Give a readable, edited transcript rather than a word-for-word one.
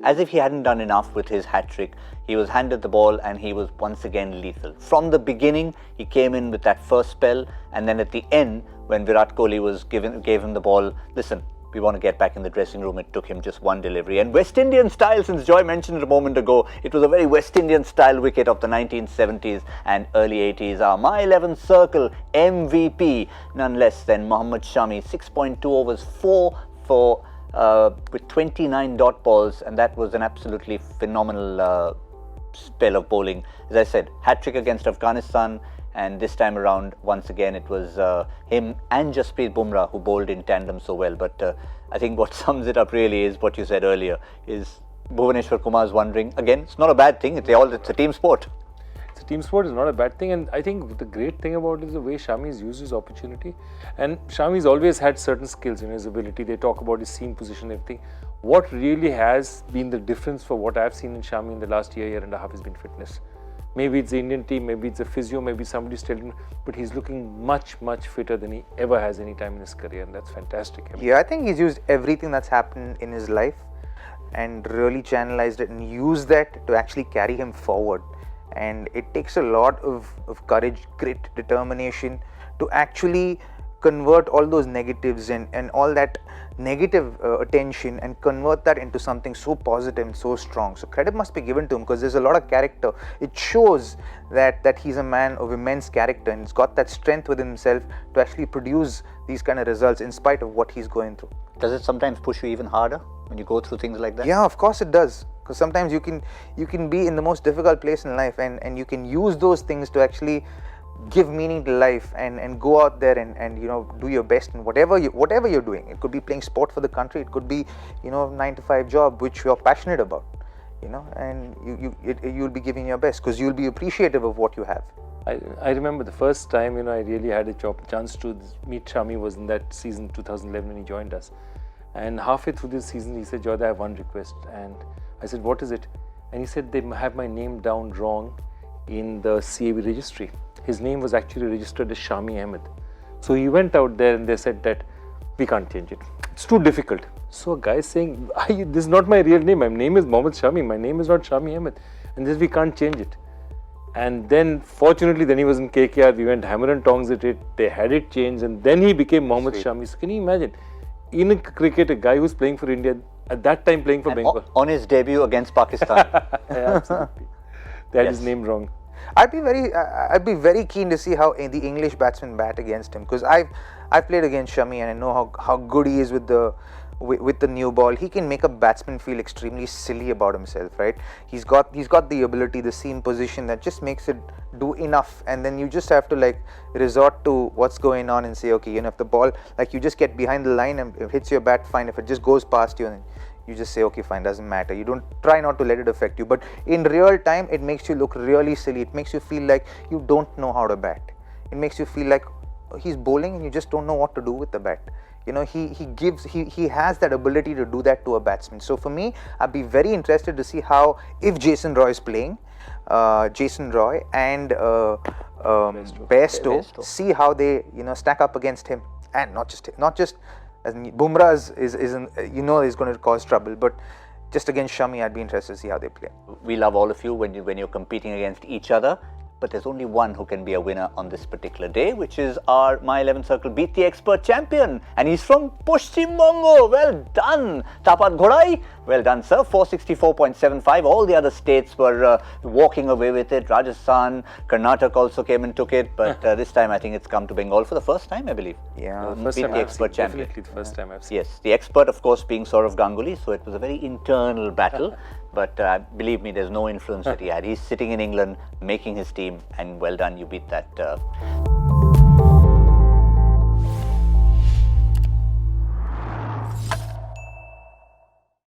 as if he hadn't done enough with his hat-trick, he was handed the ball and he was once again lethal. From the beginning, he came in with that first spell, and then at the end, when Virat Kohli gave him the ball, listen, we want to get back in the dressing room. It took him just one delivery. And West Indian style, since Joy mentioned it a moment ago, it was a very West Indian style wicket of the 1970s and early 80s. Our My11Circle MVP, none less than Mohammed Shami, 6.2 overs, 4 for with 29 dot balls, and that was an absolutely phenomenal spell of bowling. As I said, hat-trick against Afghanistan, and this time around, once again, it was him and Jasprit Bumrah who bowled in tandem so well. But I think what sums it up really is what you said earlier, is Bhuvaneshwar Kumar's wondering, again, it's not a bad thing, it's a team sport. It's a team sport, is not a bad thing, and I think the great thing about it is the way Shami's used his opportunity. And Shami's always had certain skills in his ability. They talk about his seam position, everything. What really has been the difference for what I've seen in Shami in the last year and a half has been fitness. Maybe it's the Indian team, maybe it's a physio, maybe somebody's telling him, but he's looking much, much fitter than he ever has any time in his career, and that's fantastic. Yeah, I think he's used everything that's happened in his life and really channelized it and used that to actually carry him forward. And it takes a lot of courage, grit, determination to actually convert all those negatives and all that negative attention and convert that into something so positive and so strong. So credit must be given to him, because there's a lot of character. It shows that he's a man of immense character, and he's got that strength within himself to actually produce these kind of results in spite of what he's going through. Does it sometimes push you even harder when you go through things like that? Yeah, of course it does. Because sometimes you can be in the most difficult place in life, and you can use those things to actually give meaning to life and go out there and do your best in whatever you're doing. It could be playing sport for the country, it could be 9-to-5 job which you're passionate about, and you'll be giving your best because you'll be appreciative of what you have. I remember the first time I really had a chance to meet Shami was in that season 2011 when he joined us, and halfway through this season he said, "Joy, I have one request." And I said, "What is it?" And he said, "They have my name down wrong in the CAB registry." His name was actually registered as Shami Ahmed. So he went out there and they said that we can't change it. It's too difficult. So a guy is saying, this is not my real name. My name is Mohammed Shami. My name is not Shami Ahmed. And this, we can't change it. And then fortunately, then he was in KKR. We went hammer and tongs at it. They had it changed, and then he became Mohammed Shami. So can you imagine? In cricket, a guy who's playing for India, at that time playing for Bengal. On his debut against Pakistan. Yeah, absolutely. They had his name wrong. I'd be very keen to see how the English batsmen bat against him, because I've played against Shami and I know how good he is with the new ball. He can make a batsman feel extremely silly about himself, right? He's got the ability, the seam position that just makes it do enough, and then you just have to resort to what's going on and say, okay, if the ball, you just get behind the line and it hits your bat, fine. If it just goes past you, then you just say, okay, fine, doesn't matter. You don't try not to let it affect you. But in real time, it makes you look really silly. It makes you feel like you don't know how to bat. It makes you feel like he's bowling and you just don't know what to do with the bat. He has that ability to do that to a batsman. So for me, I'd be very interested to see how, if Jason Roy is playing, Jason Roy and Bairstow, see how they stack up against him, and not just as Bumrah is he's going to cause trouble, but just against Shami, I'd be interested to see how they play. We love all of you when you're competing against each other, but there's only one who can be a winner on this particular day, which is our My11Circle Beat the Expert champion, and he's from Paschim Bongo. Well done, Tapat Ghodai. Well done, sir. 464.75. All the other states were walking away with it. Rajasthan, Karnataka also came and took it, but this time I think it's come to Bengal for the first time, I believe. Yeah, the first Beat time the expert champion. Definitely the first time I've seen. Yes, the expert, of course, being Saurav Ganguly, so it was a very internal battle. But believe me, there's no influence that he had. He's sitting in England, making his team, and well done, you beat that